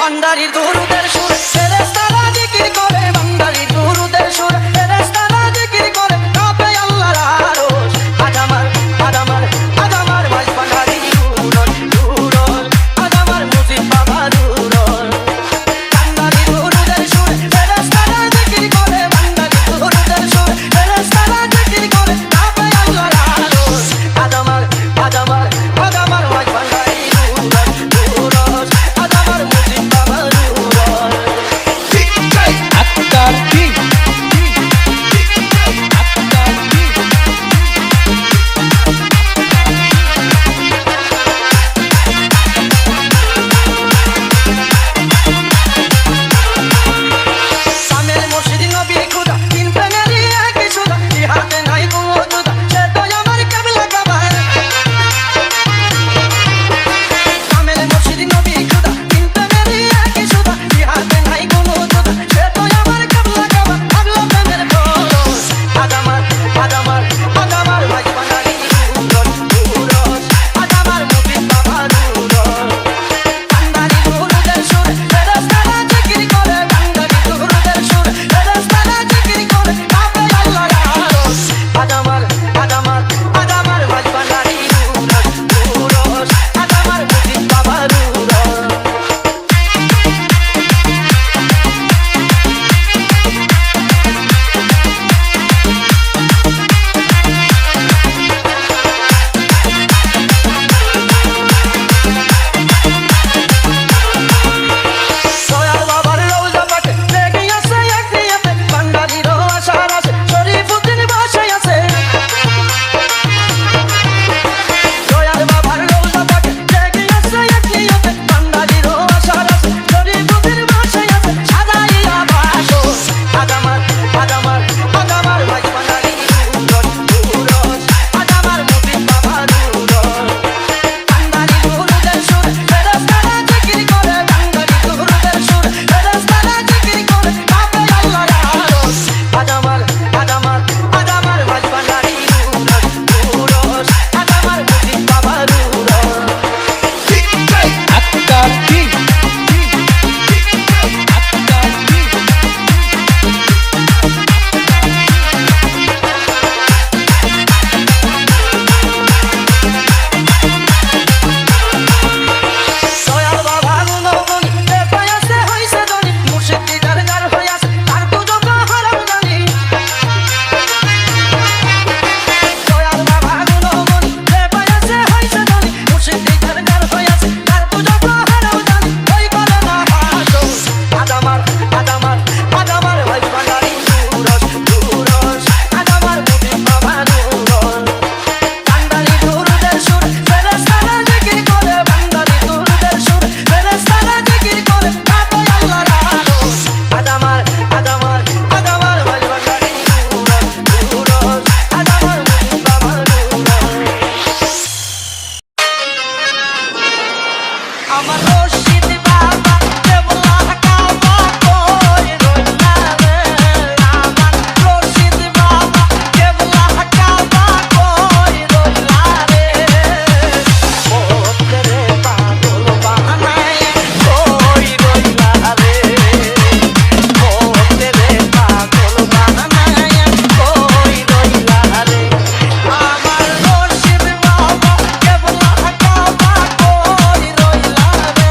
ভান্ডারির দুরুদের সুর ফেরেশতারা জিকির করে, ভান্ডারির দুরুদের সুর ফেরেশতারা জিকির করে, কাঁপে আল্লাহর আরশ। আদামার আদামার আদামার ভাই ভান্ডারি দুরুদ দুরুদ, আদামার মুজিব বাবা দুরুদ। ভান্ডারির দুরুদের সুর ফেরেশতারা জিকির করে, ভান্ডারির দুরুদের সুর ফেরেশতারা জিকির করে, কাঁপে আল্লাহর আরশ। আদামার আদামার আদামার ভাই ভান্ডারি দুরুদ দুরুদ, আদামার মুজিব বাবা দুরুদ। আত্মার কি সামের মুর্শিদ নবী খুদা, তিন প্রেমেরই একই সুধা, ইহাতে নাই কোনো জুদা, সে তো আমার কেবলা কাবা। সামের মুর্শিদ নবী খুদা, তিন প্রেমেরই একই সুধা, ইহাতে নাই কোনো জুদা, সে তো আমার কেবলা কাবা। আগলা প্রেমের খরচ আদামার আদামার আদামার ভাই ভান্ডারি দুরুদ দুরুদ, আদামার মুজিব বাবা দুরুদ। ভান্ডারি দুরুদের সুর ফেরেশতারা জিকির করে, ভান্ডারি দুরুদের সুর ফেরেশতারা জিকির করে, কাঁপে আল্লাহর আরশ। আদামার আদামার আদামার ভাই ভান্ডারি দুরুদ দুরুদ, আদামার মুজিব বাবা দুরুদ। দয়াল বাবার রওজা পাকে লেগে আছে এক নিয়তে, ভান্ডারির আশার আছে শরীফুদ্দীন বাসায় আছে। দয়াল বাবার রওজা পাকে লেগে আছে এক নিয়তে, ভান্ডারির আশার আছে শরীফুদ্দীন বাসায় আছে। সাজাইয়া বাসর আদামার আদামার আদামার ভাই ভান্ডারি দুরুদ দুরুদ, আদামার মুজিব বাবা দুরুদ। ভান্ডারি দুরুদের সুর ফেরেশতারা জিকির করে, ভান্ডারি দুরুদের সুর ফেরেশতারা জিকির করে, কাঁপে আল্লাহর আরশ। আদামার আদামার আদামার ভাই ভান্ডারি দুরুদ দুরুদ, আদামার মুজিব বাবা দুরুদ। আত্মার কি দয়াল বাবা গুণগুণী লেখায় আছে হইছে ধনী, মুর্শিদ দিদার গার হয়ে আছে তার পুজো হারাম জানি। দয়াল বাবা গুণগুণী লেখায় আছে হইছে ধনী, মুর্শিদ দিদার গার হয়ে আছে তার পুজো হারাম জানি। ওই করে না হাসো আদামার আদামার আদামার ভাই ভান্ডারি দুরুদ দুরুদ, আদামার মুজিব বাবা দুরুদ। ভান্ডারি দুরুদের সুর ফেরেশতারা জিকির করে, ভান্ডারি দুরুদের সুর ফেরেশতারা জিকির করে, কাঁপে আল্লাহর আরশ। আদামার আদামার আদামার ভাই ভান্ডারি দুরুদ দুরুদ, আদামার মুজিব বাবা দুরুদ। আমার মুর্শিদ বাবা কেবলা কাবা কই রইলা রে, আমার মুর্শিদ বাবা কেবলা কাবা কই রইলা রে। ও তেরে পাগল বানায় কই রইলা রে, ও তেরে পাগল বানায় কই রইলা রে। আমার মুর্শিদ বাবা কেবলা কাবা কই রইলা রে,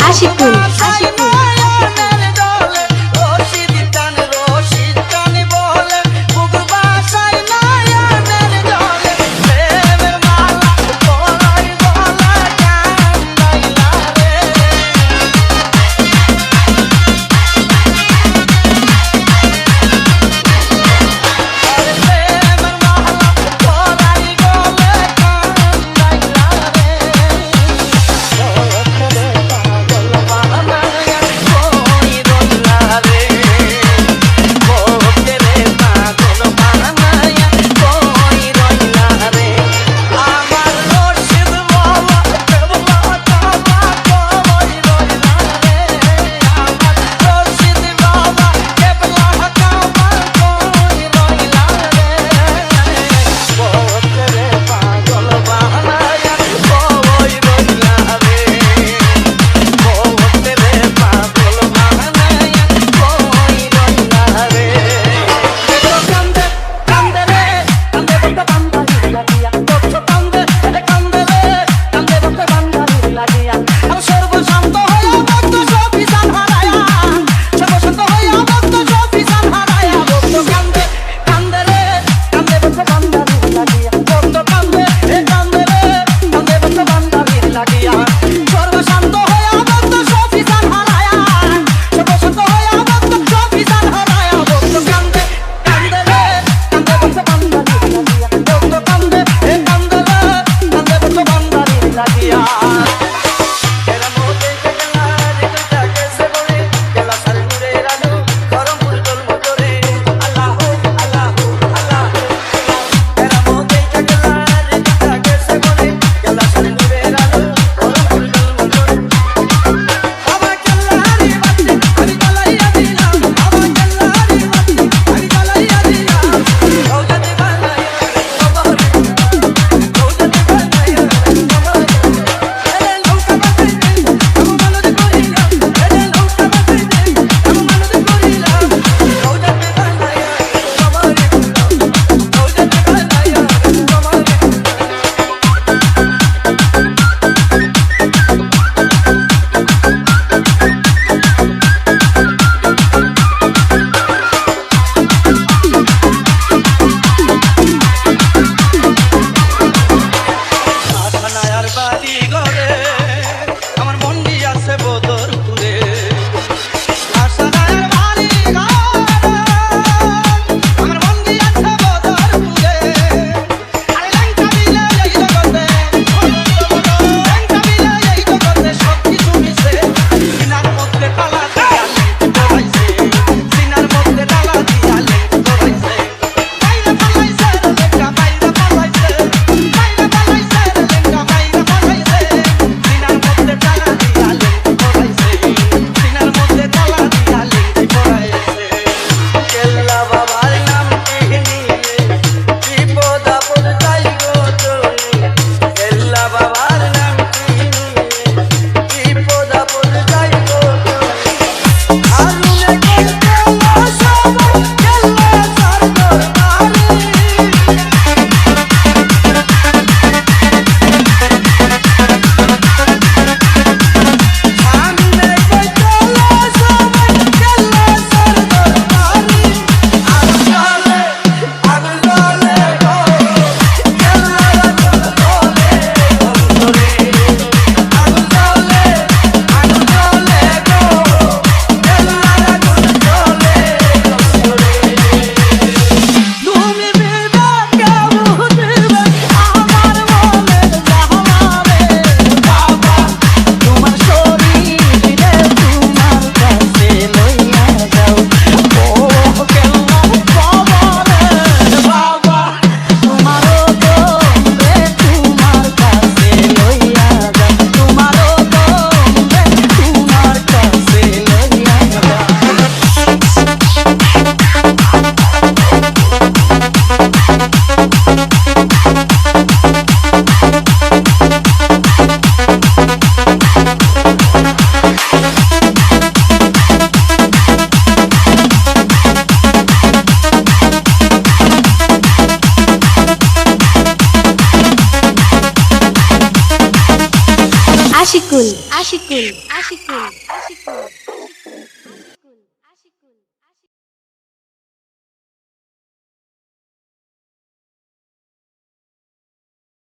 আশিকুল আশিকুল আশিকুল আশিকুল